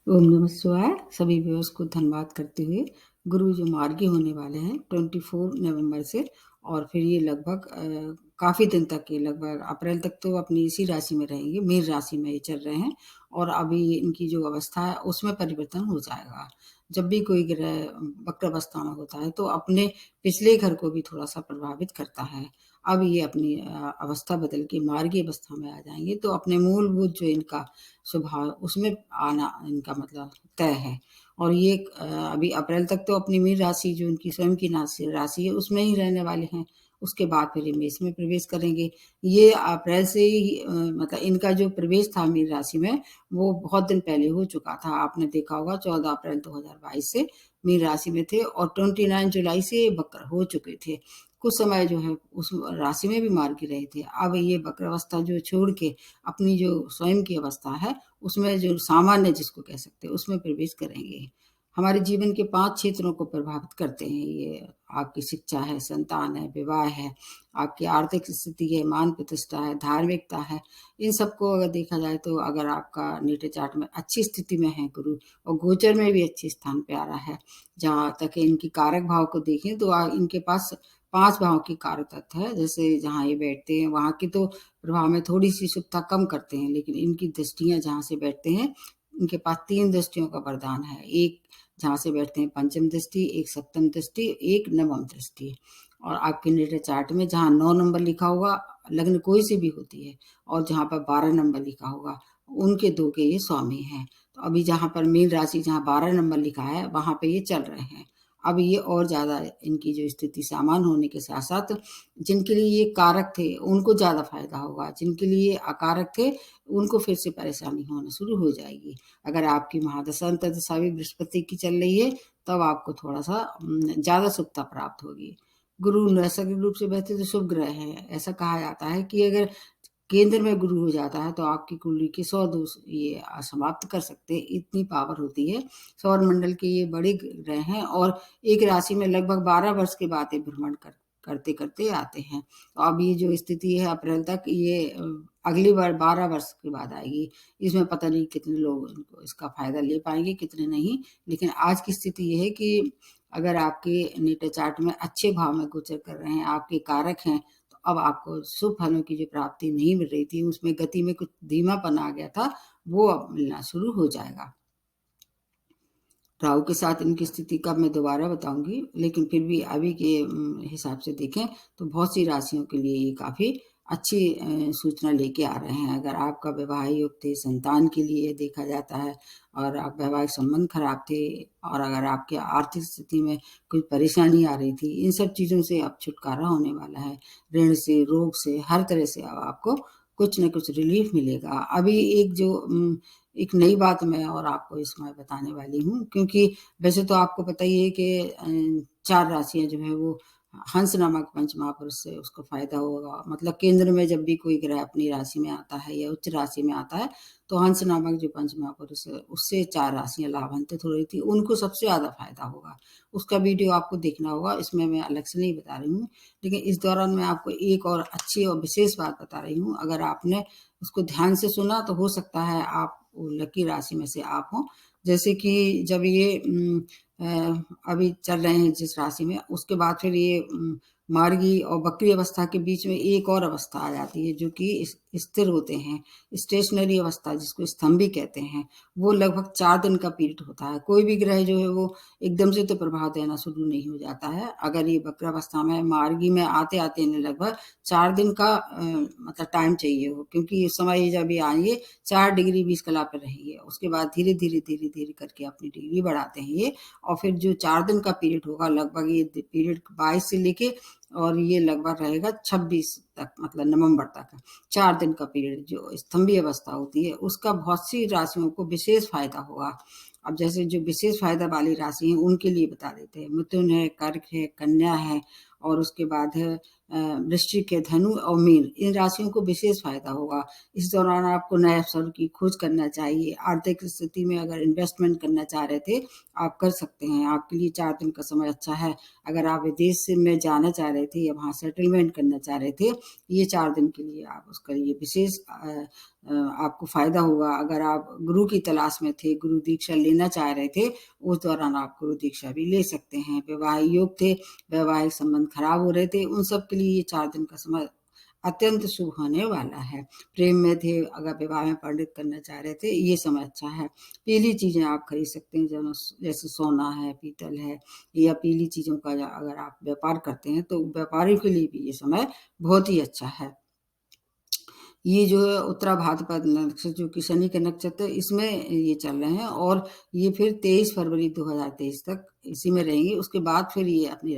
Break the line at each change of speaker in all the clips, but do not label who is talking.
ओम नमः शिवाय। सभी व्यूअर्स को धन्यवाद करते हुए, गुरु जो मार्गी होने वाले हैं 24 नवंबर से, और फिर ये लगभग काफ़ी दिन तक, ये लगभग अप्रैल तक तो अपनी इसी राशि में रहेंगे, मीन राशि में ये चल रहे हैं। और अभी इनकी जो अवस्था है उसमें परिवर्तन हो जाएगा। जब भी कोई ग्रह वक्र अवस्था में होता है तो अपने पिछले घर को भी थोड़ा सा प्रभावित करता है। अब ये अपनी अवस्था बदल के मार्गी अवस्था में आ जाएंगे, तो अपने मूलभूत जो इनका स्वभाव उसमें आना इनका मतलब तय है। और ये अभी अप्रैल तक तो अपनी मीन राशि जो उनकी स्वयं की राशि है उसमें ही रहने वाले हैं। उसके बाद फिर ये मेष में प्रवेश करेंगे। ये अप्रैल से ही मतलब इनका जो प्रवेश था मीन राशि में वो बहुत दिन पहले हो चुका था। आपने देखा होगा 14 अप्रैल 2022 से मीन राशि में थे और 29 जुलाई से ये वक्र हो चुके थे। कुछ समय जो है उस राशि में भी मार्गी रहे थे। अब ये वक्र अवस्था जो छोड़ के अपनी जो स्वयं की अवस्था है उसमें, जो सामान्य जिसको कह सकते हैं, उसमें प्रवेश करेंगे। हमारे जीवन के 5 क्षेत्रों को प्रभावित करते हैं ये। आपकी शिक्षा है, संतान है, विवाह है, आपकी आर्थिक स्थिति है, मान प्रतिष्ठा है, धार्मिकता है। इन सबको अगर देखा जाए तो अगर आपका नेटल चार्ट में अच्छी स्थिति में है गुरु, और गोचर में भी अच्छे स्थान पे आ रहा है, जहाँ तक इनकी कारक भाव को देखें तो इनके पास 5 भाव की कारक तत्व है। जैसे जहाँ ये बैठते हैं वहाँ की तो प्रभाव में थोड़ी सी शुभता कम करते हैं, लेकिन इनकी दृष्टियां जहाँ से बैठते हैं, इनके पास 3 दृष्टियों का वरदान है। एक जहाँ से बैठते हैं पंचम दृष्टि, एक सप्तम दृष्टि, एक नवम दृष्टि। और आपके नेटल चार्ट में जहाँ 9 नंबर लिखा होगा, लग्न कोई सी भी होती है, और जहाँ पर 12 नंबर लिखा होगा, उनके 2 के ये स्वामी हैं। तो अभी जहाँ पर मीन राशि जहाँ 12 नंबर लिखा है वहां पे ये चल रहे हैं। अब ये और ज्यादा इनकी जो स्थिति सामान्य होने के साथ साथ, जिनके लिए ये कारक थे उनको ज्यादा फायदा होगा, जिनके लिए अकारक थे उनको फिर से परेशानी होना शुरू हो जाएगी। अगर आपकी महादशा अंतर्दशा भी बृहस्पति की चल रही है तब आपको थोड़ा सा ज्यादा शुभता प्राप्त होगी। गुरु नैसर्गिक रूप से वैसे तो शुभ ग्रह है। ऐसा कहा जाता है कि अगर केंद्र में गुरु हो जाता है तो आपकी कुंडली के 100 दोष ये समाप्त कर सकते हैं, इतनी पावर होती है। सौर मंडल के ये बड़े ग्रह हैं और एक राशि में लगभग 12 वर्ष के बाद ये भ्रमण करते करते आते हैं। तो अब ये जो स्थिति है अप्रैल तक, ये अगली बार 12 वर्ष के बाद आएगी। इसमें पता नहीं कितने लोग इनको इसका फायदा ले पाएंगे, कितने नहीं। लेकिन आज की स्थिति ये है कि अगर आपके नेटल चार्ट में अच्छे भाव में गोचर कर रहे हैं, आपके कारक हैं, तो अब आपको शुभ फलों की जो प्राप्ति नहीं मिल रही थी, उसमें गति में कुछ धीमापन आ गया था, वो अब मिलना शुरू हो जाएगा। राहु के साथ इनकी स्थिति का मैं दोबारा बताऊंगी, लेकिन फिर भी अभी के हिसाब से देखें तो बहुत सी राशियों के लिए ये काफी अच्छी सूचना लेके आ रहे हैं। अगर आपका विवाह योग थे, संतान के लिए देखा जाता है, और आप वैवाहिक संबंध खराब थे, और अगर आपके आर्थिक स्थिति में कोई परेशानी आ रही थी, इन सब चीजों से अब छुटकारा होने वाला है। ऋण से, रोग से, हर तरह से अब आपको कुछ न कुछ रिलीफ मिलेगा। अभी एक जो एक नई बात मैं और आपको इसमें बताने वाली हूँ, क्योंकि वैसे तो आपको पता ही है कि 4 राशियां जो है वो हंस नामक पंच महापुरुष से उसको फायदा होगा। मतलब केंद्र में जब भी कोई ग्रह अपनी राशि में आता है या उच्च राशि में आता है, तो हंस नामक जो पंच महापुरुष है उससे 4 राशियां लाभान्वित हो रही थी, उनको सबसे ज्यादा फायदा होगा। उसका वीडियो आपको देखना होगा, इसमें मैं अलग से नहीं बता रही हूँ। लेकिन इस दौरान मैं आपको एक और अच्छी और विशेष बात बता रही हूँ। अगर आपने उसको ध्यान से सुना तो हो सकता है आप लकी राशि में से आप हो। जैसे कि जब ये अभी चल रहे हैं जिस राशि में, उसके बाद फिर ये मार्गी और वक्री अवस्था के बीच में एक और अवस्था आ जाती है जो कि स्थिर होते हैं। स्टेशनरी अवस्था जिसको स्तंभी कहते हैं, वो लगभग 4 दिन का पीरियड होता है। कोई भी ग्रह जो है वो एकदम से तो प्रभाव देना शुरू नहीं हो जाता है। अगर ये वक्र अवस्था में मार्गी में आते आते इन्हें लगभग 4 दिन का मतलब टाइम चाहिए हो, क्योंकि इस समय जब ये आएंगे 4 डिग्री 20 कला पर रहेंगे, उसके बाद धीरे धीरे धीरे धीरे करके अपनी डिग्री बढ़ाते हैं ये। और फिर जो 4 दिन का पीरियड होगा, लगभग ये पीरियड 22 से लेके और ये लगभग रहेगा 26 तक, मतलब नवंबर तक। 4 दिन का पीरियड जो स्तंभी अवस्था होती है उसका बहुत सी राशियों को विशेष फायदा होगा। अब जैसे जो विशेष फायदा वाली राशि है उनके लिए बता देते हैं। मिथुन है, कर्क है, कन्या है, और उसके बाद है वृश्चिक है, धनु और मीन, इन राशियों को विशेष फायदा होगा। इस दौरान आपको नए अवसर की खोज करना चाहिए। आर्थिक स्थिति में अगर इन्वेस्टमेंट करना चाह रहे थे, आप कर सकते हैं। आपके लिए 4 दिन का समय अच्छा है। अगर आप विदेश से में जाना चाह रहे थे या वहाँ सेटलमेंट करना चाह रहे थे, ये 4 दिन के लिए आप उसका ये विशेष आपको फ़ायदा होगा। अगर आप गुरु की तलाश में थे, गुरु दीक्षा लेना चाह रहे थे, उस दौरान आप गुरु दीक्षा भी ले सकते हैं। वैवाहिक योग थे, वैवाहिक संबंध खराब हो रहे थे, उन सब के लिए ये 4 दिन का समय अत्यंत शुभ होने वाला है। प्रेम में थे, अगर विवाह में पंडित करना चाह रहे थे, ये समय अच्छा है। पीली चीज़ें आप खरीद सकते हैं, जैसे सोना है, पीतल है, या पीली चीज़ों का अगर आप व्यापार करते हैं, तो व्यापारियों के लिए भी ये समय बहुत ही अच्छा है। ये जो है उत्तरा भाद्रपद नक्षत्र, जो कि शनि का नक्षत्र है, इसमें ये चल रहे हैं और ये फिर 23 फरवरी 2023 तक इसी में रहेंगे। उसके बाद फिर ये अपनी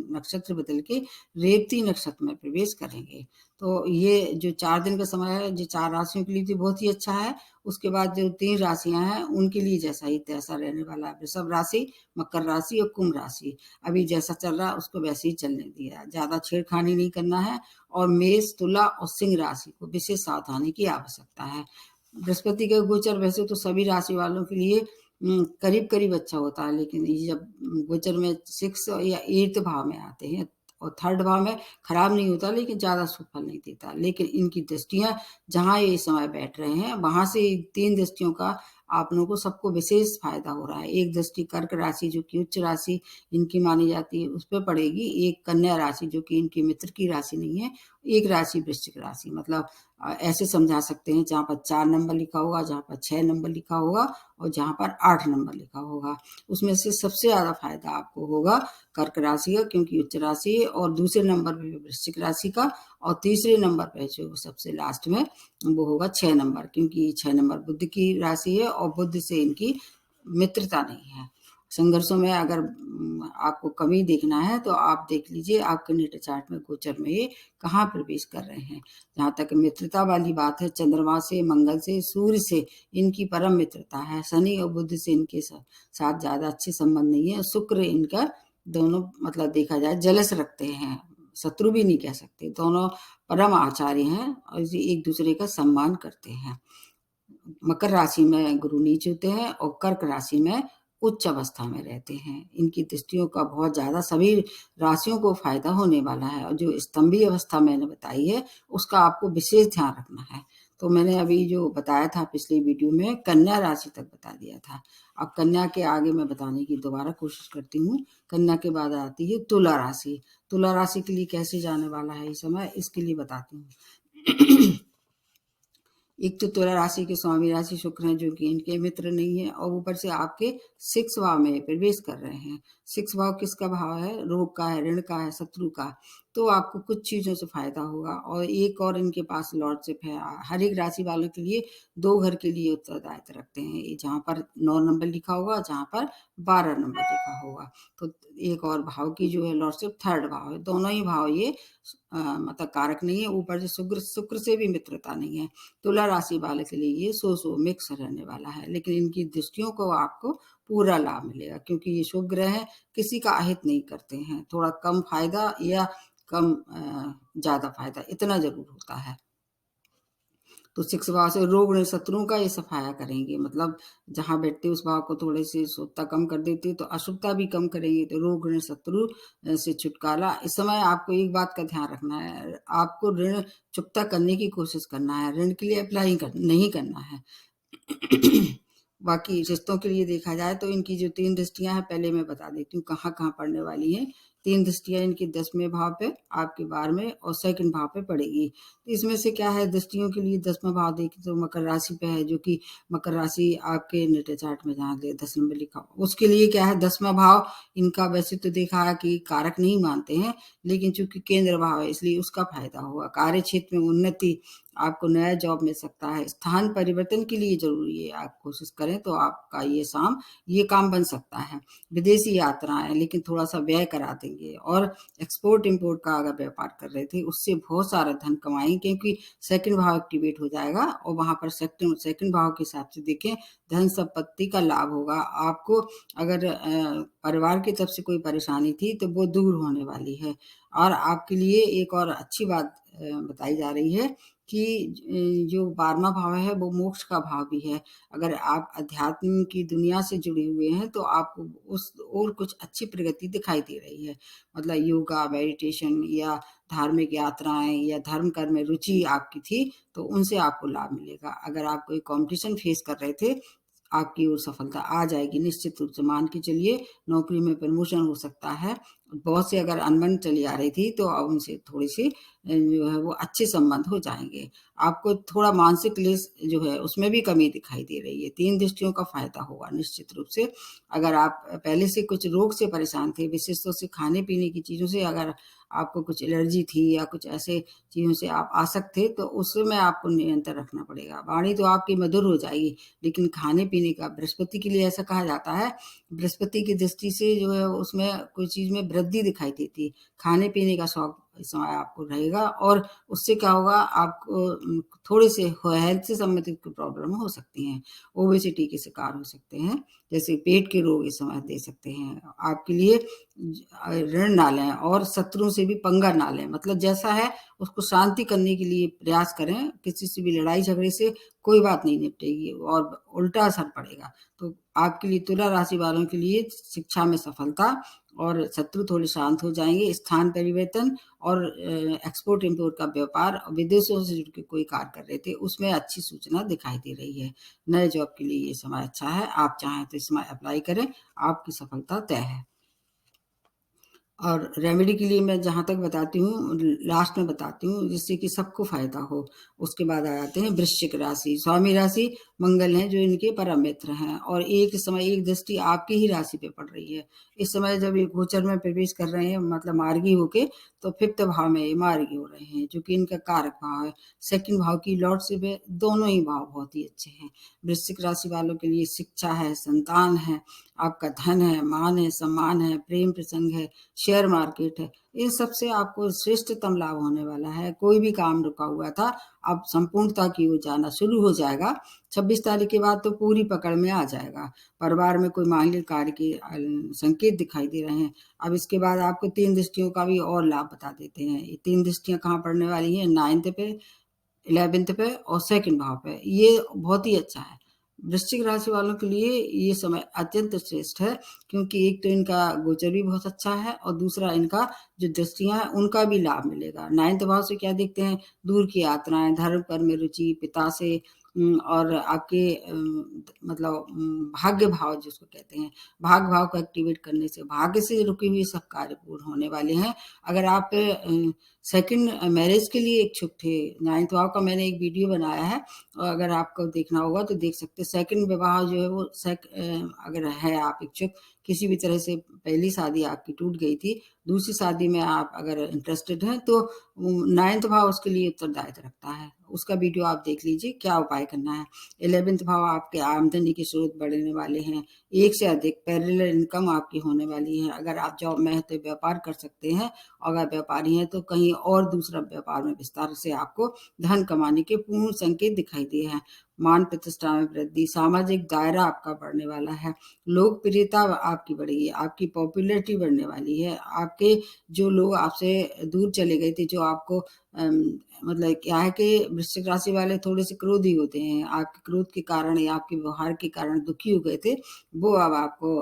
नक्षत्र बदल के रेवती नक्षत्र में प्रवेश करेंगे। तो ये जो 4 दिन का समय है, जो 4 राशियों के लिए तो बहुत ही अच्छा है। उसके बाद जो 3 राशियां हैं, उनके लिए जैसा ही तैसा रहने वाला है। वृषभ राशि, मकर राशि और कुंभ राशि अभी जैसा चल रहा है उसको वैसे ही चलने दिया है। ज्यादा छेड़खानी नहीं करना है। और मेष, तुला और सिंह राशि को विशेष सावधानी की आवश्यकता है। बृहस्पति का गोचर वैसे तो सभी राशि वालों के लिए करीब करीब अच्छा होता है, लेकिन ये जब गोचर में 6 या 8 भाव में आते हैं और 3rd भाव में खराब नहीं होता, लेकिन ज्यादा शुभ फल नहीं देता। लेकिन इनकी दृष्टियां जहां ये समय बैठ रहे हैं, वहां से 3 दृष्टियों का आप लोगों को सबको विशेष फायदा हो रहा है। एक दृष्टि कर्क राशि, जो कि उच्च राशि इनकी मानी जाती है, उस पर पड़ेगी। एक कन्या राशि, जो कि इनकी मित्र की राशि नहीं है। एक राशि वृश्चिक राशि, मतलब ऐसे समझा सकते हैं, जहाँ पर 4 नंबर लिखा होगा, जहाँ पर 6 नंबर लिखा होगा और जहाँ पर 8 नंबर लिखा होगा, उसमें से सबसे ज्यादा फायदा आपको होगा कर्क राशि का, क्योंकि उच्च राशि है। और दूसरे नंबर पे वृश्चिक राशि का, और तीसरे नंबर पे जो सबसे लास्ट में वो होगा 6 नंबर, क्योंकि 6 नंबर बुध की राशि है और बुध से इनकी मित्रता नहीं है। संघर्षों में अगर आपको कमी देखना है, तो आप देख लीजिए आपके नेट चार्ट में गोचर में ये कहाँ प्रवेश कर रहे हैं। जहाँ तक मित्रता वाली बात है, चंद्रमा से, मंगल से, सूर्य से इनकी परम मित्रता है। शनि और बुध से इनके साथ ज्यादा अच्छे संबंध नहीं है। शुक्र इनका दोनों, मतलब देखा जाए, जलस रखते हैं, शत्रु भी नहीं कह सकते। दोनों परम आचार्य हैं और एक दूसरे का सम्मान करते हैं। मकर राशि में गुरु नीच होते हैं और कर्क राशि में उच्च अवस्था में रहते हैं। इनकी दृष्टियों का बहुत ज्यादा सभी राशियों को फायदा होने वाला है। और जो स्तंभी अवस्था मैंने बताई है, उसका आपको विशेष ध्यान रखना है। तो मैंने अभी जो बताया था पिछली वीडियो में, कन्या राशि तक बता दिया था। अब कन्या के आगे मैं बताने की दोबारा कोशिश करती हूँ। कन्या के बाद आती है तुला राशि। तुला राशि के लिए कैसे जाने वाला है इस समय, इसके लिए बताती हूँ। एक तो तुला राशि के स्वामी राशि शुक्र हैं, जो कि इनके मित्र नहीं है, और ऊपर से आपके 6 भाव में प्रवेश कर रहे हैं। 6 भाव किसका भाव है? रोग का है, ऋण का है, शत्रु का। तो आपको कुछ चीजों से फायदा होगा। और एक और इनके पास लॉर्डशिप है। हर एक राशि वालों के लिए 2 घर के लिए उत्तरदायित्व रखते हैं, जहाँ पर 9 नंबर लिखा होगा, जहाँ पर 12 नंबर लिखा होगा। तो एक और भाव की जो है लॉर्डशिप 3rd भाव है। दोनों ही भाव ये मतलब कारक नहीं है। ऊपर से शुक्र से भी मित्रता नहीं है। तुला राशि वाले के लिए ये सो मिक्स रहने वाला है, लेकिन इनकी दृष्टियों को आपको पूरा लाभ मिलेगा, क्योंकि ये शुभ ग्रह है, किसी का अहित नहीं करते हैं। थोड़ा कम फायदा या कम ज्यादा फायदा इतना जरूर होता है। तो 6 भाव से रोग ऋण शत्रुओं का ये सफाया करेंगे, मतलब जहां बैठते उस भाव को थोड़े से शुभता कम कर देते, तो अशुभता भी कम करेंगे। तो रोग ऋण शत्रु से छुटकारा। इस समय आपको एक बात का ध्यान रखना है, आपको ऋण चुकता करने की कोशिश करना है, ऋण के लिए अप्लाई नहीं करना है। बाकी रिश्तों के लिए देखा जाए, तो इनकी जो 3 दृष्टियां हैं, पहले मैं बता देती हूँ कहाँ कहाँ पड़ने वाली हैं। 3 दृष्टियां इनकी 10वें भाव पे, आपके 12वें और 2nd भाव पे पड़ेगी। तो इसमें से क्या है, दृष्टियों के लिए 10वां भाव देखें तो मकर राशि पे है, जो कि मकर राशि आपके नेट चार्ट में जहाँ 10 नंबर लिखा हो, उसके लिए क्या है, 10वां भाव इनका वैसे तो देखा है कि कारक नहीं मानते हैं, लेकिन चूंकि केंद्र भाव है, इसलिए उसका फायदा होगा। कार्य क्षेत्र में उन्नति, आपको नया जॉब मिल सकता है। स्थान परिवर्तन के लिए जरूरी है, आप कोशिश करें तो आपका ये काम बन सकता है। विदेशी यात्राएं, लेकिन थोड़ा सा व्यय करा देंगे। जाएँगे। और एक्सपोर्ट इम्पोर्ट का अगर व्यापार कर रहे थे, उससे बहुत सारा धन कमाएँगे, क्योंकि सेकंड भाव एक्टिवेट हो जाएगा और वहाँ पर सेकंड भाव के हिसाब से देखें, धन संपत्ति का लाभ होगा। आपको अगर परिवार की तरफ से कोई परेशानी थी तो वो दूर होने वाली है। और आपके लिए एक और अच्छी बात बताई जा रही है कि जो 12वाँ भाव है वो मोक्ष का भाव भी है। अगर आप अध्यात्म की दुनिया से जुड़े हुए हैं तो आपको उस और कुछ अच्छी प्रगति दिखाई दे रही है। मतलब योगा, मेडिटेशन या धार्मिक यात्राएँ या धर्म कर्म में रुचि आपकी थी, तो उनसे आपको लाभ मिलेगा। अगर आप कोई कॉम्पिटिशन फेस कर रहे थे, आपकी ओर सफलता आ जाएगी निश्चित रूप से। मान के चलिए नौकरी में प्रमोशन हो सकता है। बॉस से अगर अनबन चली आ रही थी तो अब उनसे थोड़ी-सी जो है वो अच्छे संबंध हो जाएँगे। आपको थोड़ा मानसिक क्लेश जो है उसमें भी कमी दिखाई दे रही है। 3 दृष्टियों का फ़ायदा होगा निश्चित रूप से। अगर आप पहले से कुछ रोग से परेशान थे, विशेष तौर से खाने-पीने की चीज़ों से अगर आपको कुछ एलर्जी थी या कुछ ऐसे चीज़ों से आप आसक्त थे, तो उसमें आपको नियंत्रण रखना पड़ेगा। वाणी तो आपकी मधुर हो जाएगी, लेकिन खाने-पीने का बृहस्पति के लिए ऐसा कहा जाता है, बृहस्पति की दृष्टि से जो है उसमें कोई चीज़ में वृद्धि दिखाई देती है। खाने-पीने का शौक इस समय आपको रहेगा और उससे क्या होगा, आपको थोड़े से हेल्थ से संबंधित कोई प्रॉब्लम हो सकती हैं। ओबेसिटी के शिकार हो सकते हैं, जैसे पेट के रोग इस समय दे सकते हैं। आपके लिए ऋण ना लें और शत्रुओं से भी पंगा ना लें। मतलब जैसा है उसको शांति करने के लिए प्रयास करें। किसी से भी लड़ाई झगड़े से कोई बात नहीं निपटेगी और उल्टा असर पड़ेगा। तो आपके लिए, तुला राशि वालों के लिए, शिक्षा में सफलता और शत्रु थोड़े शांत हो जाएँगे। स्थान परिवर्तन और एक्सपोर्ट इम्पोर्ट का व्यापार, विदेशों से जुड़ के कोई कार्य कर रहे थे, उसमें अच्छी सूचना दिखाई दे रही है। नए जॉब के लिए ये समय अच्छा है। आप चाहें तो इस समय अप्लाई करें, आपकी सफलता तय है। और रेमेडी के लिए मैं जहाँ तक बताती हूँ, लास्ट में बताती हूँ जिससे कि सबको फ़ायदा हो। उसके बाद आ जाते हैं वृश्चिक राशि। स्वामी राशि मंगल हैं जो इनके परम मित्र हैं और एक समय एक दृष्टि आपकी ही राशि पे पड़ रही है। इस समय जब ये गोचर में प्रवेश कर रहे हैं, मतलब मार्गी होके, तो 5th भाव में ये मार्गी हो रहे हैं, जो कि इनका कारक भाव है। सेकंड भाव की लॉर्डशिप है, दोनों ही भाव बहुत ही अच्छे हैं। वृश्चिक राशि वालों के लिए शिक्षा है, संतान है, आपका धन है, मान है, सम्मान है, प्रेम प्रसंग है, शेयर मार्केट है। इन सब से आपको श्रेष्ठतम लाभ होने वाला है। कोई भी काम रुका हुआ था, अब संपूर्णता की ओर जाना शुरू हो जाएगा। 26 तारीख के बाद तो पूरी पकड़ में आ जाएगा। परिवार में कोई मांगलिक कार्य के संकेत दिखाई दे रहे हैं। अब इसके बाद आपको 3 दृष्टियों का भी और लाभ बता देते हैं। ये 3 दृष्टियाँ कहाँ पड़ने वाली हैं? 9th पे, 11th पे और सेकंड भाव पे। ये बहुत ही अच्छा है। वृश्चिक राशि वालों के लिए ये समय अत्यंत श्रेष्ठ है, क्योंकि एक तो इनका गोचर भी बहुत अच्छा है और दूसरा इनका जो दृष्टियाँ हैं उनका भी लाभ मिलेगा। 9th भाव से क्या देखते हैं? दूर की यात्राएँ, धर्म कर्म में रुचि, पिता से और आपके मतलब भाग्य भाव जिसको कहते हैं, भाग भाव को एक्टिवेट करने से भाग्य से रुके हुए सब कार्य पूर्ण होने वाले हैं। अगर आप सेकंड मैरिज के लिए इच्छुक थे, 9th भाव का मैंने एक वीडियो बनाया है और अगर आपको देखना होगा तो देख सकते हैं। सेकंड विवाह जो है वो अगर है आप इच्छुक, किसी भी तरह से पहली शादी आपकी टूट गई थी, दूसरी शादी में आप अगर इंटरेस्टेड हैं तो 9th भाव उसके लिए उत्तरदायित्व रखता है। उसका वीडियो आप देख लीजिए क्या उपाय करना है। 11th भाव आपके आमदनी के स्रोत बढ़ने वाले हैं। एक से अधिक पैरेलल इनकम आपकी होने वाली है। अगर आप जॉब में हैं तो व्यापार कर सकते हैं, और अगर व्यापारी हैं तो कहीं और दूसरा व्यापार में विस्तार से आपको धन कमाने के पूर्ण संकेत दिखाई दिए हैं। मान प्रतिष्ठा में वृद्धि, सामाजिक दायरा आपका बढ़ने वाला है, लोकप्रियता आपकी बढ़ेगी, आपकी पॉपुलैरिटी बढ़ने वाली है। आपके जो लोग आपसे दूर चले गए थे, जो आपको मतलब क्या है कि वृश्चिक राशि वाले थोड़े से क्रोधी होते हैं। आपके क्रोध के कारण या आपके व्यवहार के कारण दुखी हो गए थे, वो अब आपको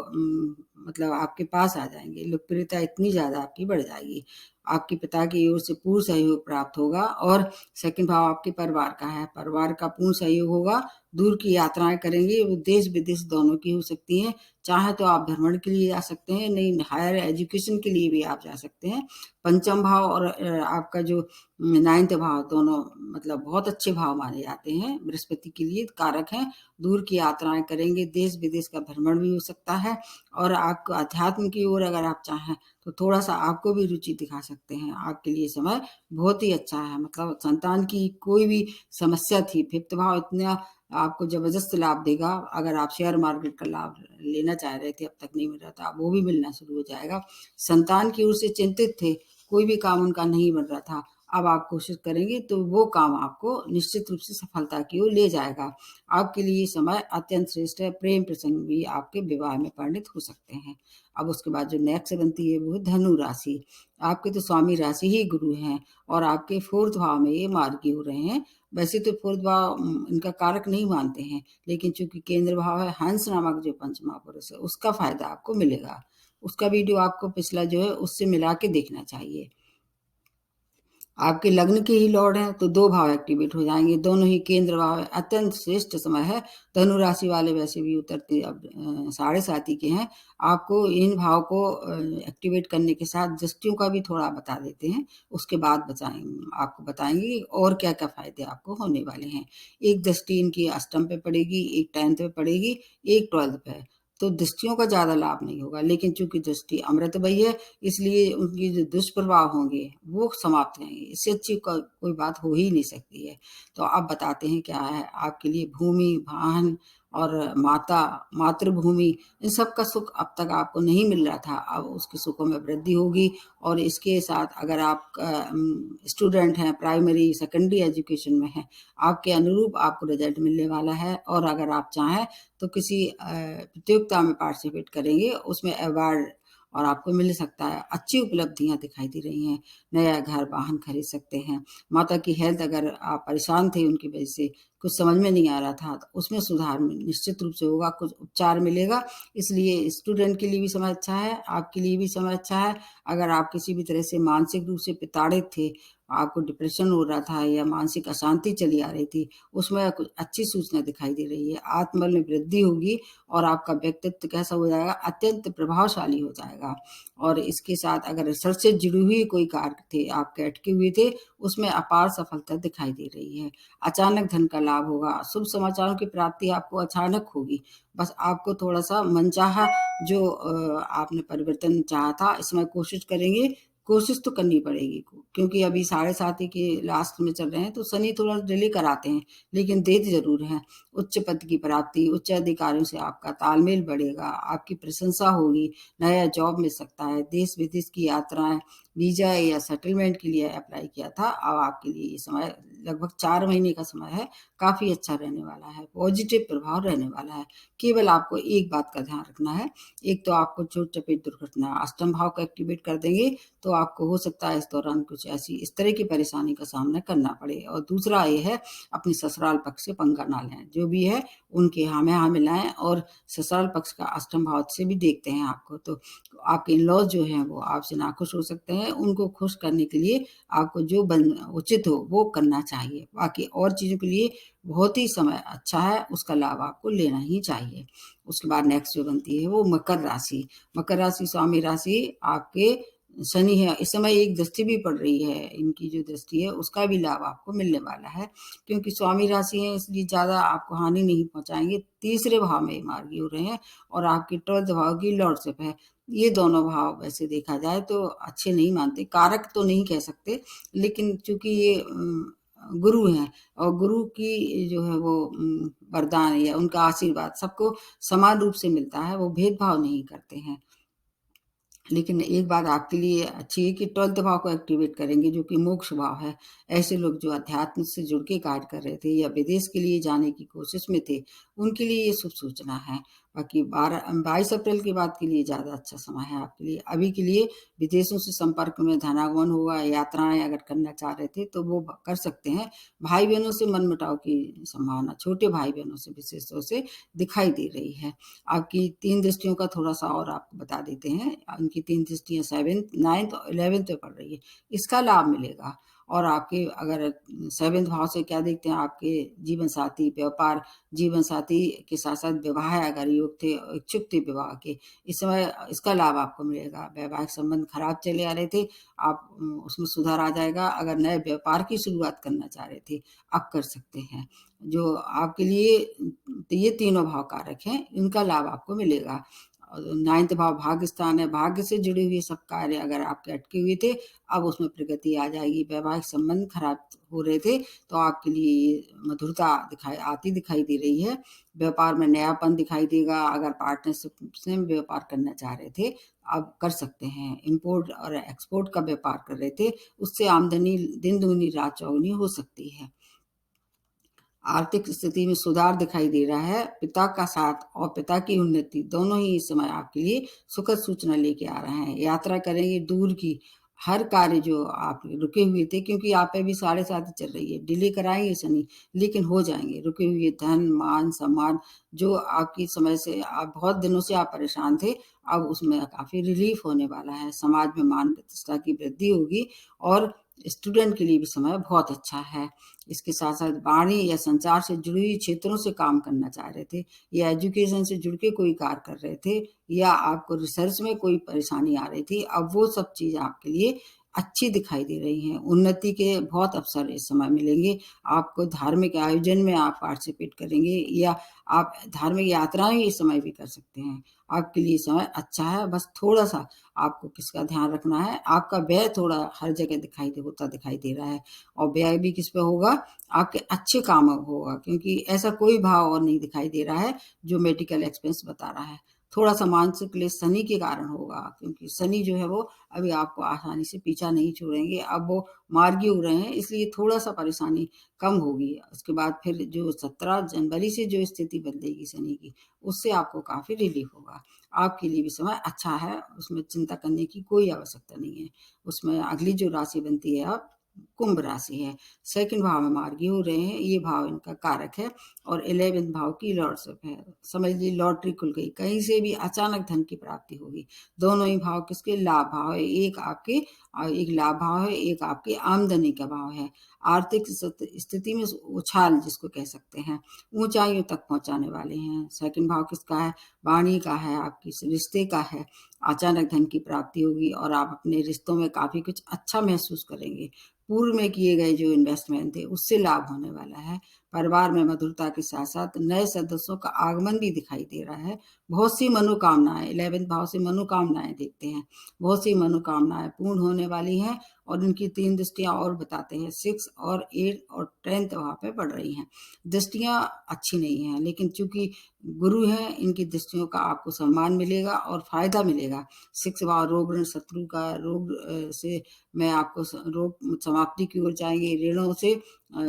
मतलब आपके पास आ जाएँगे। लोकप्रियता इतनी ज़्यादा आपकी बढ़ जाएगी। आपके पिता की ओर से पूर्ण सहयोग प्राप्त होगा और सेकंड भाव आपके परिवार का है। परिवार का पूर्ण सहयोग होगा, दूर की यात्राएँ करेंगे, वो देश-विदेश दोनों की हो सकती हैं। चाहे तो आप भ्रमण के लिए जा सकते हैं, नहीं हायर एजुकेशन के लिए भी आप जा सकते हैं। पंचम भाव और आपका जो 9th भाव, दोनों मतलब बहुत अच्छे भाव माने जाते हैं, बृहस्पति के लिए कारक हैं। दूर की यात्राएँ करेंगे, देश-विदेश का भ्रमण भी हो सकता है और आपको अध्यात्म की ओर अगर आप चाहें तो थोड़ा-सा आपको भी रुचि दिखा सकते हैं। आपके लिए समय बहुत ही अच्छा है। मतलब संतान की कोई भी समस्या थी, 5th भाव इतना आपको ज़बरदस्त लाभ देगा। अगर आप शेयर मार्केट का लाभ लेना चाह रहे थे, अब तक नहीं मिल रहा था, अब वो भी मिलना शुरू हो जाएगा। संतान की ओर से चिंतित थे, कोई भी काम उनका नहीं बन रहा था, अब आप कोशिश करेंगे तो वो काम आपको निश्चित रूप से सफलता की ओर ले जाएगा। आपके लिए ये समय अत्यंत श्रेष्ठ है, प्रेम प्रसंग भी आपके विवाह में परिणित हो सकते हैं। अब उसके बाद जो नेक्स्ट बनती है वो धनु राशि। आपके तो स्वामी राशि ही गुरु हैं और आपके 4th भाव में ये मार्गी हो रहे हैं। वैसे तो 4th भाव इनका कारक नहीं मानते हैं, लेकिन चूंकि केंद्र भाव है हंस नामक जो पंचमा पुरुष है, उसका फायदा आपको मिलेगा। उसका वीडियो आपको पिछला जो है उससे मिला के देखना चाहिए। आपके लग्न के ही लॉर्ड हैं तो 2 भाव एक्टिवेट हो जाएंगे, दोनों ही केंद्र भाव है, अत्यंत श्रेष्ठ समय है। धनु राशि वाले वैसे भी उतरते अब 7.5 के हैं। आपको इन भाव को एक्टिवेट करने के साथ दृष्टियों का भी थोड़ा बता देते हैं, उसके बाद आपको बताएंगे और क्या क्या फायदे आपको होने वाले हैं। एक दृष्टि इनकी अष्टम पे पड़ेगी, एक 10th पे पड़ेगी, एक 12th पे। तो दृष्टियों का ज्यादा लाभ नहीं होगा, लेकिन चूंकि दृष्टि अमृतमयी है इसलिए उनकी जो दुष्प्रभाव होंगे वो समाप्त रहेंगे। इससे अच्छी कोई बात हो ही नहीं सकती है। तो आप बताते हैं क्या है आपके लिए भूमि, वाहन और मातृभूमि, इन सब का सुख अब तक आपको नहीं मिल रहा था, अब उसके सुखों में वृद्धि होगी। और इसके साथ अगर आप स्टूडेंट हैं, प्राइमरी सेकेंडरी एजुकेशन में हैं, आपके अनुरूप आपको रिजल्ट मिलने वाला है। और अगर आप चाहें तो किसी प्रतियोगिता में पार्टिसिपेट करेंगे, उसमें अवार्ड और आपको मिल सकता है। अच्छी उपलब्धियां दिखाई दे रही हैं, नया घर वाहन खरीद सकते हैं। माता की हेल्थ, अगर आप परेशान थे उनकी वजह से, कुछ समझ में नहीं आ रहा था, तो उसमें सुधार निश्चित रूप से होगा, कुछ उपचार मिलेगा। इसलिए स्टूडेंट के लिए भी समय अच्छा है, आपके लिए भी समय अच्छा है। अगर आप किसी भी तरह से मानसिक रूप से प्रताड़ित थे, आपको डिप्रेशन हो रहा था या मानसिक अशांति चली आ रही थी, उसमें कुछ अच्छी सूचना दिखाई दे रही है। आत्मबल में वृद्धि होगी और आपका व्यक्तित्व कैसा हो जाएगा, अत्यंत प्रभावशाली हो जाएगा। और इसके साथ अगर रिसर्च से जुड़ी हुई कोई कार्य थे, आपके अटके हुए थे, उसमें अपार सफलता दिखाई दे रही है। अचानक धन का लाभ होगा, शुभ समाचारों की प्राप्ति आपको अचानक होगी। बस आपको थोड़ा सा मनचाहा जो आपने परिवर्तन चाहा था, इसमें कोशिश करेंगे, कोशिश तो करनी पड़ेगी, क्योंकि अभी 7.5 के लास्ट में चल रहे हैं तो शनि थोड़ा डिले कराते हैं, लेकिन देते जरूर हैं। उच्च पद की प्राप्ति, उच्च अधिकारियों से आपका तालमेल बढ़ेगा, आपकी प्रशंसा होगी, नया जॉब मिल सकता है, देश विदेश की यात्राएं, वीजा या सेटलमेंट के लिए अप्लाई किया था, अब आपके लिए ये समय लगभग 4 महीने का समय है, काफी अच्छा रहने वाला है, पॉजिटिव प्रभाव रहने वाला है। केवल आपको एक बात का ध्यान रखना है, एक तो आपको चोट चपेट दुर्घटना अष्टम भाव को एक्टिवेट कर देंगे, तो आपको हो सकता है इस दौरान कुछ ऐसी इस तरह की परेशानी का सामना करना पड़े। और दूसरा ये है, अपनी ससुराल पक्ष से पंगा ना लें, जो भी है उनके यहाँ में हाँ मिलाएं। और ससुराल पक्ष का अष्टम भाव से भी देखते हैं आपको, तो आपके इन-लॉज जो हैं वो आपसे नाखुश हो सकते हैं। उनको खुश करने के लिए आपको जो उचित हो वो करना चाहिए। बाकी और चीजों के लिए बहुत ही समय अच्छा है, उसका लाभ आपको लेना ही चाहिए। उसके बाद नेक्स्ट जो बनती है वो मकर राशि। मकर राशि स्वामी राशि आपके शनि है। इस समय एक दृष्टि भी पड़ रही है, इनकी जो दृष्टि है उसका भी लाभ आपको मिलने वाला है, क्योंकि स्वामी राशि है इसलिए ज्यादा आपको हानि नहीं पहुंचाएंगे। तीसरे भाव में मार्गी हो रहे हैं और आपके 12th भाव की लॉर्डशिप है। ये दोनों भाव वैसे देखा जाए तो अच्छे नहीं मानते, कारक तो नहीं कह सकते, लेकिन चूंकि ये गुरु हैं और गुरु की जो है वो वरदान या उनका आशीर्वाद सबको समान रूप से मिलता है, वो भेदभाव नहीं करते हैं। लेकिन एक बात आपके लिए अच्छी है कि 12th भाव को एक्टिवेट करेंगे, जो कि मोक्ष भाव है। ऐसे लोग जो अध्यात्म से जुड़ के कार्य कर रहे थे या विदेश के लिए जाने की कोशिश में थे, उनके लिए ये शुभ सूचना है। बाकी 22 अप्रैल के बाद के लिए ज्यादा अच्छा समय है आपके लिए। अभी के लिए विदेशों से संपर्क में धनागमन होगा, यात्राएं अगर करना चाह रहे थे तो वो कर सकते हैं। भाई बहनों से मनमुटाव की संभावना, छोटे भाई बहनों से विशेष तौर से दिखाई दे रही है। आपकी 3 दृष्टियों का थोड़ा-सा और आपको बता देते हैं। उनकी 3 दृष्टियाँ 7th, 9th और 11th पे पड़ रही है। इसका लाभ मिलेगा। और आपके अगर 7th भाव से क्या देखते हैं, आपके जीवन साथी, व्यापार, जीवन साथी के साथ-साथ विवाह अगर योग थे, इच्छुक थे विवाह के, इस समय इसका लाभ आपको मिलेगा। वैवाहिक संबंध खराब चले आ रहे थे, आप उसमें सुधार आ जाएगा। अगर नए व्यापार की शुरुआत करना चाह रहे थे, आप कर सकते हैं। जो आपके लिए ये तीनों भाव कारक हैं, इनका लाभ आपको मिलेगा। और 9th भाव भाग्य स्थान है, भाग्य से जुड़े हुए सब कार्य अगर आपके अटके हुए थे, अब उसमें प्रगति आ जाएगी। वैवाहिक संबंध खराब हो रहे थे, तो आपके लिए मधुरता दिखाई दे रही है। व्यापार में नयापन दिखाई देगा। अगर पार्टनरशिप से व्यापार करना चाह रहे थे, अब कर सकते हैं। इम्पोर्ट और एक्सपोर्ट का व्यापार कर रहे थे, उससे आमदनी दिन दूनी रात चौगुनी हो सकती है। आर्थिक स्थिति में सुधार दिखाई दे रहा है। पिता का साथ और पिता की उन्नति दोनों ही इस समय आपके लिए सुखद सूचना लेके आ रहे हैं। यात्रा करेंगे दूर की, हर कार्य जो आप रुके हुए थे, क्योंकि आप पे भी 7.5 चल रही है, डिले कराएंगे शनि, लेकिन हो जाएंगे। रुके हुए धन मान सम्मान जो आपकी समय से आप बहुत दिनों से आप परेशान थे, अब उसमें काफी रिलीफ होने वाला है। समाज में मान प्रतिष्ठा की वृद्धि होगी और स्टूडेंट के लिए भी समय बहुत अच्छा है। इसके साथ साथ वाणी या संचार से जुड़ी हुई क्षेत्रों से काम करना चाह रहे थे, या एजुकेशन से जुड़ के कोई कार्य कर रहे थे, या आपको रिसर्च में कोई परेशानी आ रही थी, अब वो सब चीज़ आपके लिए अच्छी दिखाई दे रही हैं। उन्नति के बहुत अवसर इस समय मिलेंगे। आपको धार्मिक आयोजन में आप पार्टिसिपेट करेंगे, या आप धार्मिक यात्राएं इस समय भी कर सकते हैं। आपके लिए समय अच्छा है। बस थोड़ा सा आपको किसका ध्यान रखना है, आपका व्यय थोड़ा हर जगह दिखाई दे रहा है। और व्यय भी किस पे होगा, आपके अच्छे काम होगा, क्योंकि ऐसा कोई भाव और नहीं दिखाई दे रहा है जो मेडिकल एक्सपेंस बता रहा है। थोड़ा सा मानसिक क्लेश शनि के कारण होगा, क्योंकि शनि जो है वो अभी आपको आसानी से पीछा नहीं छोड़ेंगे। अब वो मार्गी हो रहे हैं, इसलिए थोड़ा सा परेशानी कम होगी। उसके बाद फिर जो 17 जनवरी से जो स्थिति बदलेगी शनि की, उससे आपको काफी रिलीफ होगा। आपके लिए भी समय अच्छा है, उसमें चिंता करने की कोई आवश्यकता नहीं है। उसमें अगली जो राशि बनती है आप कुंभ राशि है। सेकंड भाव में मार्गी हो रहे हैं, ये भाव इनका कारक है, और 11वें भाव की लॉर्डशिप है। समझ ली लॉटरी खुल गई, कहीं से भी अचानक धन की प्राप्ति होगी। दोनों ही भाव किसके लाभ भाव है, एक लाभ भाव है, एक आपकी आमदनी का भाव है। आर्थिक स्थिति में उछाल जिसको कह सकते हैं, ऊंचाइयों तक पहुंचाने वाले हैं। सेकंड भाव किसका है, वाणी का है, आपकी रिश्ते का है। अचानक धन की प्राप्ति होगी और आप अपने रिश्तों में काफी कुछ अच्छा महसूस करेंगे। पूर्व में किए गए जो इन्वेस्टमेंट थे उससे लाभ होने वाला है। परिवार में मधुरता के साथ साथ नए सदस्यों का आगमन भी दिखाई दे रहा है। बहुत सी मनोकामनाएं 11वें भाव से मनोकामनाएं देखते हैं, बहुत सी मनोकामनाएं पूर्ण होने वाली हैं। और इनकी 3 दृष्टियां और बताते हैं, 6 और 8 और 10th वहां पे पड़ रही हैं। दृष्टियां अच्छी नहीं है, लेकिन चूंकि गुरु हैं, इनकी दृष्टियों का आपको सम्मान मिलेगा और फायदा मिलेगा। 6 भाव रोग ऋण शत्रु का रोग से मैं आपको रोग समाप्ति की ओर जाएंगे, ऋणों से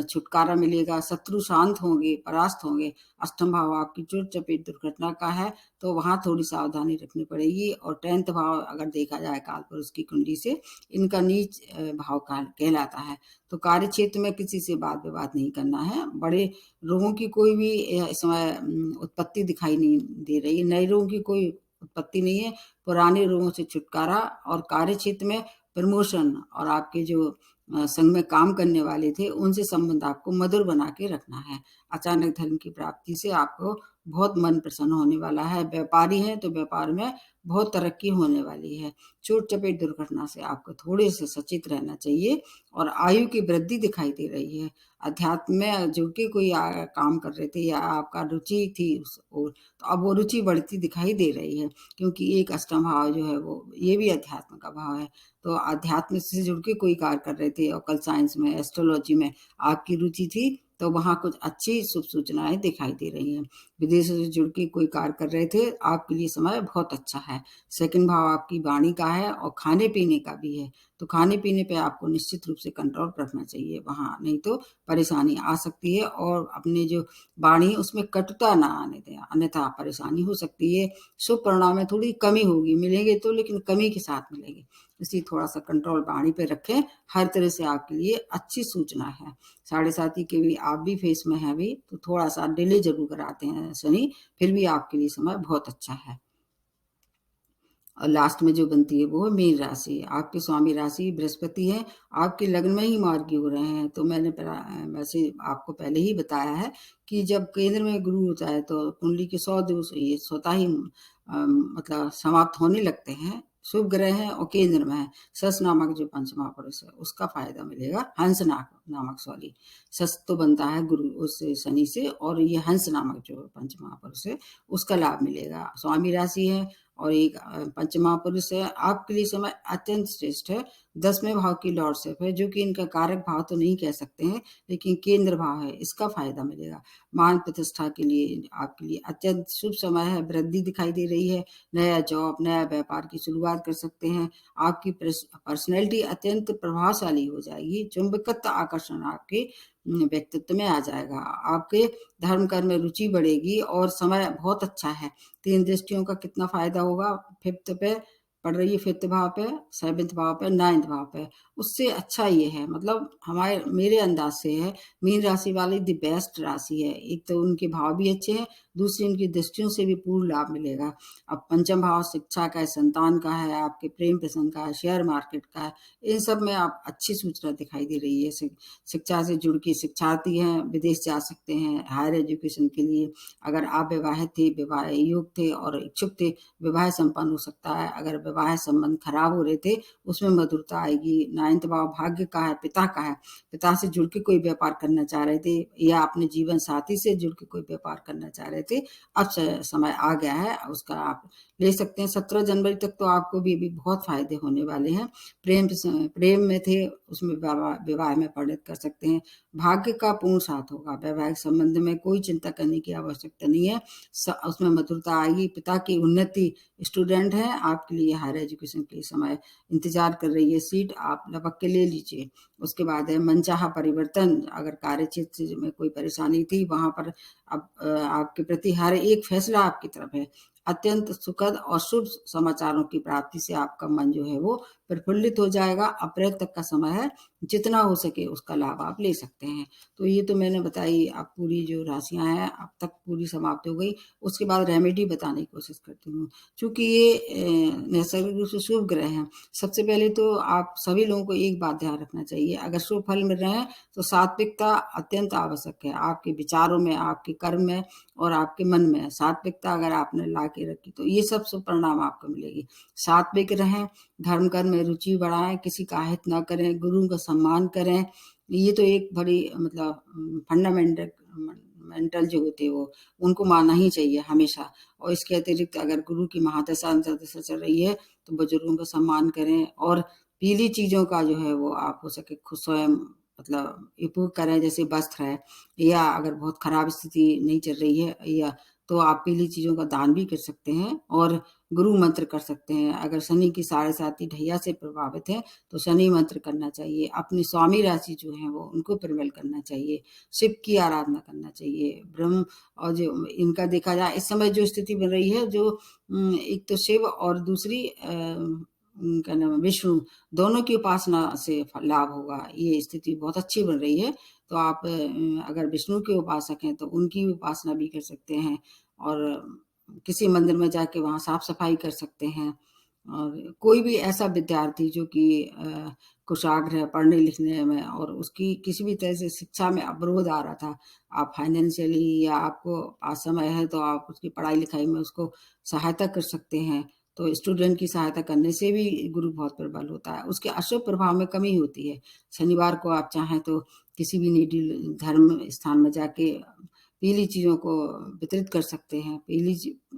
छुटकारा मिलेगा, शत्रु शांत होंगे, परास्त होंगे। अष्टम भाव आपकी चोट चपेट दुर्घटना का है, तो वहां थोड़ी सावधानी रखनी पड़ेगी। और 10th भाव अगर देखा जाए काल पुरुष की कुंडली से, इनका नीच भाव का कहलाता है। तो कार्य क्षेत्र में किसी से वाद विवाद नहीं करना है। बड़े रोगों की कोई भी इस समय उत्पत्ति दिखाई नहीं दे रही है, नए रोगों की कोई उत्पत्ति नहीं है। पुराने रोगों से छुटकारा और कार्य क्षेत्र में प्रमोशन, और आपके जो संघ में काम करने वाले थे उनसे संबंध आपको मधुर बना के रखना है। अचानक धन की प्राप्ति से आपको बहुत मन प्रसन्न होने वाला है। व्यापारी हैं तो व्यापार में बहुत तरक्की होने वाली है। चोट चपेट दुर्घटना से आपको थोड़े से सचेत रहना चाहिए। और आयु की वृद्धि दिखाई दे रही है। अध्यात्म में जुड़ के कोई काम कर रहे थे या आपका रुचि थी उस ओर, तो अब वो रुचि बढ़ती दिखाई दे रही है, क्योंकि एक अष्टम भाव जो है वो ये भी अध्यात्म का भाव है। तो अध्यात्म से जुड़ के कोई कार्य कर रहे थे, ऑकल साइंस में, एस्ट्रोलॉजी में आपकी रुचि थी, तो वहां कुछ अच्छी शुभ सूचनाएं दिखाई दे रही हैं। विदेशों से जुड़ के कोई कार्य कर रहे थे, आपके लिए समय बहुत अच्छा है। सेकंड भाव आपकी वाणी का है और खाने पीने का भी है, तो खाने पीने पे आपको निश्चित रूप से कंट्रोल रखना चाहिए वहां, नहीं तो परेशानी आ सकती है। और अपने जो वाणी है उसमें कटुता ना आने दें, अन्यथा परेशानी हो सकती है। शुभ परिणाम में थोड़ी कमी होगी, मिलेंगे तो लेकिन कमी के साथ मिलेंगे, इसलिए थोड़ा सा कंट्रोल वाणी पे रखें। हर तरह से आपके लिए अच्छी सूचना है। 7.5 के भी आप भी फेस में है अभी, तो थोड़ा सा डिले जरूर कराते हैं शनि, फिर भी आपके लिए समय बहुत अच्छा है। और लास्ट में जो बनती है वो है मीन राशि। आपके स्वामी राशि बृहस्पति है, आपके लग्न में ही मार्गी हो रहे हैं। तो मैंने वैसे आपको पहले ही बताया है कि जब केंद्र में गुरु होता है तो कुंडली के 100 दिवस ये स्वतः ही मतलब समाप्त होने लगते हैं। शुभ ग्रह है और केंद्र में है। सस नामक जो पंच महापुरुष है उसका फायदा मिलेगा। हंस नामक सॉरी, सस तो बनता है गुरु उससे शनि से, और ये हंस नामक जो पंच महापुरुष है उसका लाभ मिलेगा। स्वामी राशि है, और एक पंचमा पुरुष है। आपके लिए समय अत्यंत श्रेष्ठ है। 10वें भाव की लॉर्डशिप है, जो कि इनका कारक भाव तो नहीं कह सकते हैं, लेकिन केंद्र भाव है, इसका फायदा मिलेगा। मान प्रतिष्ठा के लिए आपके लिए अत्यंत शुभ समय है। वृद्धि दिखाई दे रही है। नया जॉब, नया व्यापार की शुरुआत कर सकते हैं। आपकी पर्सनैलिटी अत्यंत प्रभावशाली हो जाएगी। चुंबकत्व आकर्षण आपके व्यक्तित्व में आ जाएगा। आपके धर्म कर्म में रुचि बढ़ेगी और समय बहुत अच्छा है। 3 दृष्टियों का कितना फायदा होगा। 5th पे पड़ रही है, 5th भाव पे, 7th भाव पे, 9th भाव पे। उससे अच्छा ये है, मतलब हमारे मेरे अंदाज से है, मीन राशि वाली द बेस्ट राशि है। एक तो उनके भाव भी अच्छे हैं, दूसरी उनकी दृष्टियों से भी पूर्ण लाभ मिलेगा। अब पंचम भाव शिक्षा का है, संतान का है, आपके प्रेम प्रसंग का है, शेयर मार्केट का है। इन सब में आप अच्छी सूचना दिखाई दे रही है। शिक्षा से जुड़ के शिक्षार्थी हैं, विदेश जा सकते हैं हायर एजुकेशन के लिए। अगर आप विवाहित थे, विवाह योग्य थे और इच्छुक थे, विवाह संपन्न हो सकता है। अगर विवाह संबंध खराब हो रहे थे, उसमें मधुरता आएगी। 9th भाव भाग्य का है, पिता का है। पिता से जुड़ के कोई व्यापार करना चाह रहे थे या अपने जीवन साथी से जुड़ के कोई व्यापार करना चाह रहे थे, अब समय आ गया है, उसका आप ले सकते हैं। 17 जनवरी तक तो आपको भी बहुत फायदे होने वाले हैं। प्रेम में थे, उसमें विवाह में परिणत कर सकते हैं। भाग्य का पूर्ण साथ होगा। वैवाहिक संबंध में कोई चिंता करने की आवश्यकता नहीं है। उसमें मधुरता आएगी। पिता की उन्नति, स्टूडेंट हैं, आपके लिए हायर एजुकेशन के समय इंतजार कर रही है सीट, आप लपक के ले लीजिए। उसके बाद है मनचाहा परिवर्तन। अगर कार्य क्षेत्र में कोई परेशानी थी, वहां पर अब आपके प्रति हर एक फैसला आपकी तरफ है। अत्यंत सुखद और शुभ समाचारों की प्राप्ति से आपका मन जो है वो प्रफुल्लित हो जाएगा। अप्रैल तक का समय है, जितना हो सके उसका लाभ आप ले सकते हैं। तो ये तो मैंने बताई, आप पूरी जो राशियां हैं अब तक पूरी समाप्त हो गई। उसके बाद रेमेडी बताने की कोशिश करती हूँ। चूंकि ये नैसर्गिक रूप से शुभ ग्रह हैं, सबसे पहले तो आप सभी लोगों को एक बात ध्यान रखना चाहिए, अगर शुभ फल मिल रहे हैं तो सात्विकता अत्यंत आवश्यक है। आपके विचारों में, आपके कर्म में और आपके मन में सात्विकता अगर आपने ला के रखी, तो ये सब शुभ परिणाम आपको मिलेगी। सात्विक रहें, धर्म कर्म में रुचि बढ़ाएं, किसी का अहित ना करें, गुरु का सम्मान करें। ये तो एक बड़ी मतलब फंडामेंटल मेंटल जो होते हैं वो, उनको मानना ही चाहिए हमेशा। और इसके अतिरिक्त अगर गुरु की महादशा अंतर्दशा चल रही है, तो बुजुर्गों का सम्मान करें। और पीली चीजों का जो है वो आप हो सके खुद स्वयं मतलब उपयोग करें, जैसे वस्त्र है, या अगर बहुत खराब स्थिति नहीं चल रही है या तो आप पीली चीजों का दान भी कर सकते हैं और गुरु मंत्र कर सकते हैं। अगर शनि की 7.5 ढैया से प्रभावित है, तो शनि मंत्र करना चाहिए। अपनी स्वामी राशि जो है वो उनको प्रबल करना चाहिए। शिव की आराधना करना चाहिए। ब्रह्म और जो इनका देखा जाए इस समय जो स्थिति बन रही है, जो एक तो शिव और दूसरी उनका नाम विष्णु, दोनों की उपासना से लाभ होगा। ये स्थिति बहुत अच्छी बन रही है। तो आप अगर विष्णु के उपासक हैं तो उनकी उपासना भी कर सकते हैं और किसी मंदिर में जाके वहाँ साफ सफाई कर सकते हैं। और कोई भी ऐसा विद्यार्थी जो कि कुशाग्र है पढ़ने लिखने में और उसकी किसी भी तरह से शिक्षा में अवरोध आ रहा था, आप फाइनेंशियली या आपको असमय है तो आप उसकी पढ़ाई लिखाई में उसको सहायता कर सकते हैं। तो स्टूडेंट की सहायता करने से भी गुरु बहुत प्रबल होता है। उसके अशुभ प्रभाव में कमी होती है। शनिवार को आप चाहें तो किसी भी निडी धर्म स्थान में जाके पीली चीज़ों को वितरित कर सकते हैं।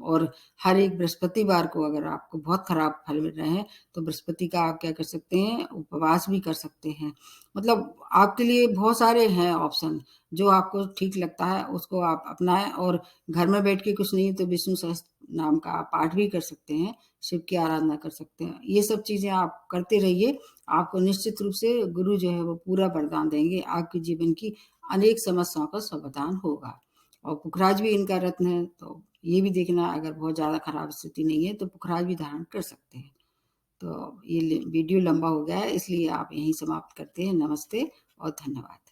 और हर एक बृहस्पतिवार को अगर आपको बहुत खराब फल मिल रहे हैं, तो बृहस्पति का आप क्या कर सकते हैं, उपवास भी कर सकते हैं। मतलब आपके लिए बहुत सारे हैं ऑप्शन, जो आपको ठीक लगता है उसको आप अपनाएं। और घर में बैठ के कुछ नहीं तो विष्णु सहस्त्र नाम का पाठ भी कर सकते हैं, शिव की आराधना कर सकते हैं। ये सब चीजें आप करते रहिए, आपको निश्चित रूप से गुरु जो है वो पूरा वरदान देंगे। आपके जीवन की अनेक समस्याओं का समाधान होगा। और पुखराज भी इनका रत्न है, तो ये भी देखना, अगर बहुत ज्यादा खराब स्थिति नहीं है तो पुखराज भी धारण कर सकते हैं। तो ये वीडियो लंबा हो गया है, इसलिए आप यहीं समाप्त करते हैं। नमस्ते और धन्यवाद।